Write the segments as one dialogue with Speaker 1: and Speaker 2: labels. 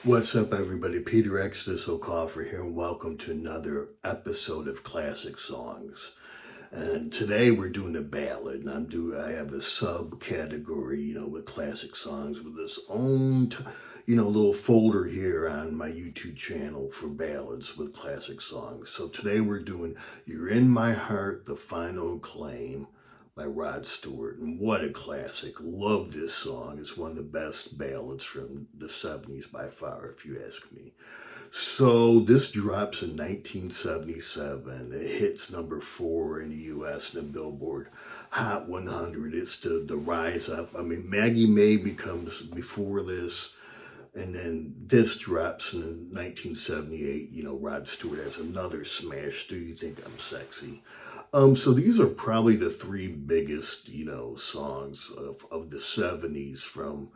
Speaker 1: What's up, everybody? Peter X. This O'Coffer here, and welcome to another episode of Classic Songs. And today we're doing a ballad, and I have a subcategory, with classic songs with this own, little folder here on my YouTube channel for ballads with classic songs. So today we're doing "You're in My Heart," the final Acclaim by Rod Stewart. And what a classic. Love this song. It's one of the best ballads from the 70s by far, if you ask me. So this drops in 1977. It hits number 4 in the US in the Billboard Hot 100. It's the rise up. I mean, Maggie May becomes before this. And then this drops in 1978. Rod Stewart has another smash, "Do You Think I'm Sexy?" So these are probably the three biggest, songs of the 70s from,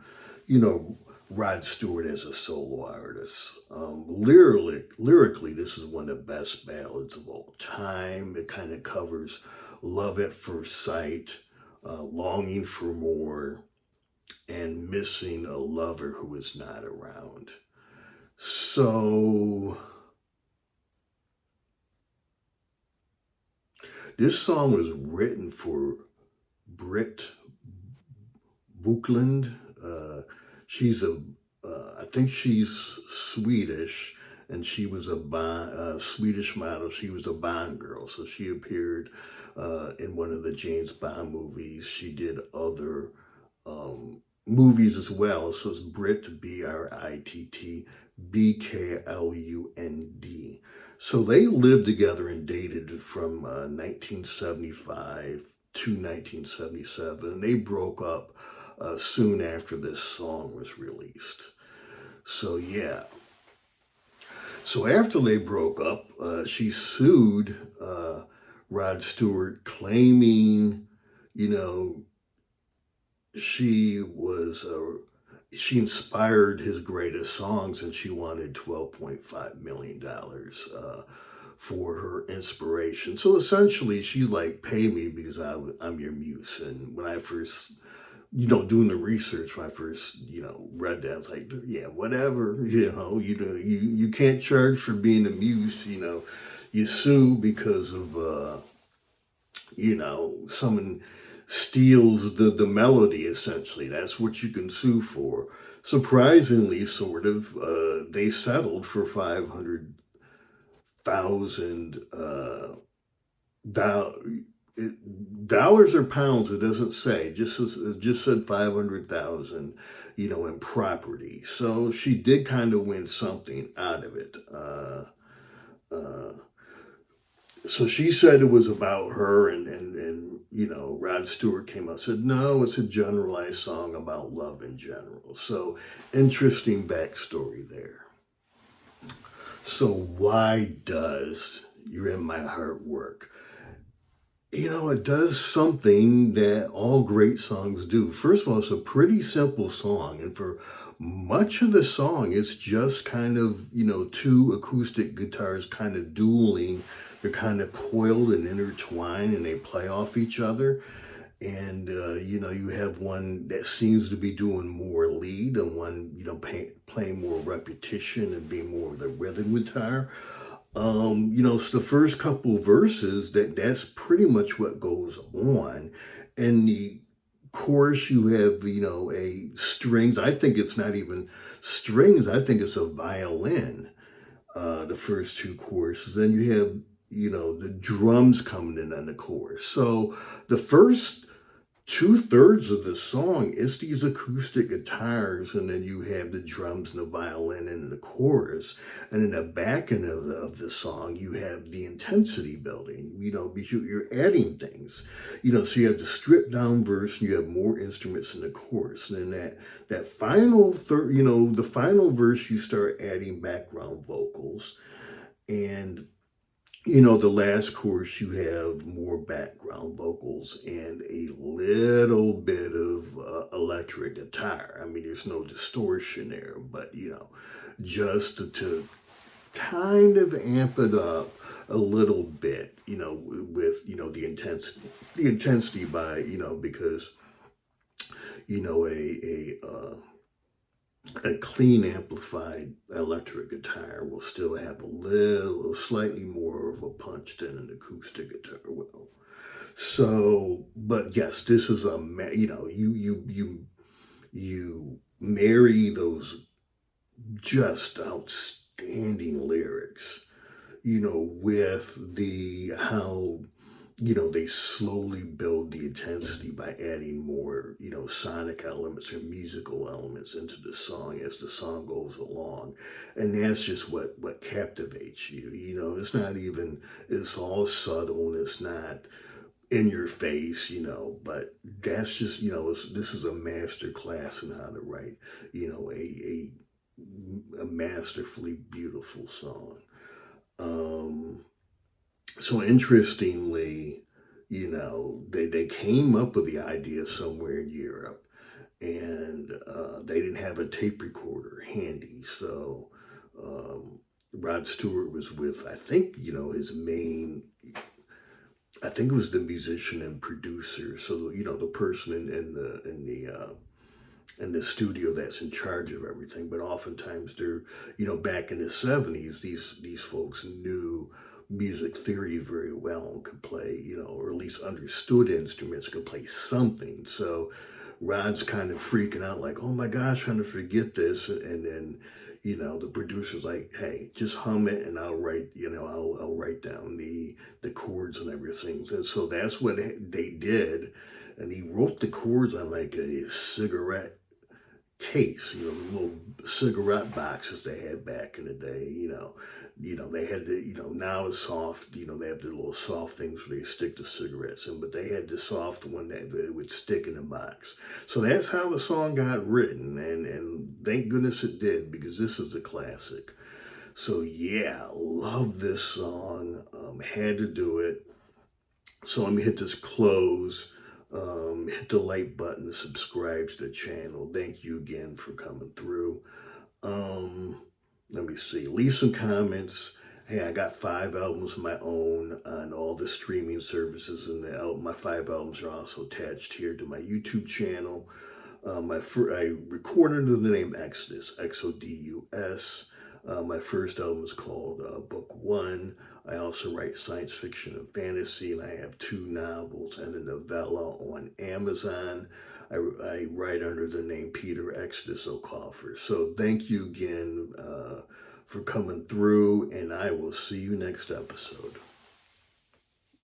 Speaker 1: Rod Stewart as a solo artist. Lyrically, this is one of the best ballads of all time. It kind of covers love at first sight, longing for more, and missing a lover who is not around. So this song was written for Britt Eklund. I think she's Swedish, and she was a Swedish model. She was a Bond girl, so she appeared in one of the James Bond movies. She did other movies as well. So it's Britt, Britt Beklund. So they lived together and dated from 1975 to 1977, and they broke up soon after this song was released. So yeah. So after they broke up, she sued Rod Stewart, claiming, she inspired his greatest songs, and she wanted $12.5 million for her inspiration. So essentially, she's like, pay me because I'm your muse. And when I first, doing the research, when I first, read that, I was like, yeah, whatever, you can't charge for being a muse, you sue because of, someone steals the melody, essentially. That's what you can sue for. Surprisingly, sort of, they settled for $500,000 dollars or pounds. It doesn't say. It just said 500,000, in property. So she did kind of win something out of it. So she said it was about her, and Rod Stewart came out and said, no, it's a generalized song about love in general. So interesting backstory there. So why does "You're in My Heart" work? It does something that all great songs do. First of all, it's a pretty simple song, and for much of the song, it's just kind of, two acoustic guitars kind of dueling. They're kind of coiled and intertwined, and they play off each other. And, you have one that seems to be doing more lead, and one, playing more repetition and being more of the rhythm guitar. So the first couple verses, that's pretty much what goes on. And the chorus, you have, a strings. I think it's not even strings. I think it's a violin, the first two choruses. Then you have, the drums coming in on the chorus. So the first 2/3 of the song is these acoustic guitars, and then you have the drums and the violin in the chorus. And in the back end of the song, you have the intensity building, because you're adding things, so you have the stripped down verse, and you have more instruments in the chorus. And then that final third, the final verse, you start adding background vocals. And the last chorus, you have more background vocals and a little bit of electric guitar. I mean, there's no distortion there, but, just to kind of amp it up a little bit, with, the intensity by, because, a a clean amplified electric guitar will still have slightly more of a punch than an acoustic guitar will. So, but yes, this is you marry those just outstanding lyrics, with the how they slowly build the intensity by adding more, sonic elements or musical elements into the song as the song goes along. And that's just what captivates you. It's not even, it's all subtle and it's not in your face, but that's just, this is a master class in how to write, a masterfully beautiful song. Um, so interestingly, they came up with the idea somewhere in Europe, and they didn't have a tape recorder handy. So Rod Stewart was with, I think, his main, I think it was the musician and producer. So the person in the studio that's in charge of everything. But oftentimes they're, back in the 70s, these folks knew music theory very well and could play, or at least understood instruments, could play something. So Rod's kind of freaking out, like, oh my gosh, trying to forget this. And then, the producer's like, hey, just hum it and I'll write, I'll write down the chords and everything. And so that's what they did. And he wrote the chords on like a cigarette case, the little cigarette boxes they had back in the day, they had the, now it's soft, they have the little soft things where they stick the cigarettes in, but they had the soft one that would stick in the box. So that's how the song got written, and thank goodness it did, because this is a classic. So yeah, love this song, had to do it. So let me hit this close. Hit the like button, subscribe to the channel. Thank you again for coming through. Let me see. Leave some comments. Hey, I got 5 albums of my own on all the streaming services, and my 5 albums are also attached here to my YouTube channel. I recorded under the name Exodus, Xodus. My first album is called Book One. I also write science fiction and fantasy, and I have 2 novels and a novella on Amazon. I write under the name Peter Exodus O'Coffer. So thank you again for coming through, and I will see you next episode.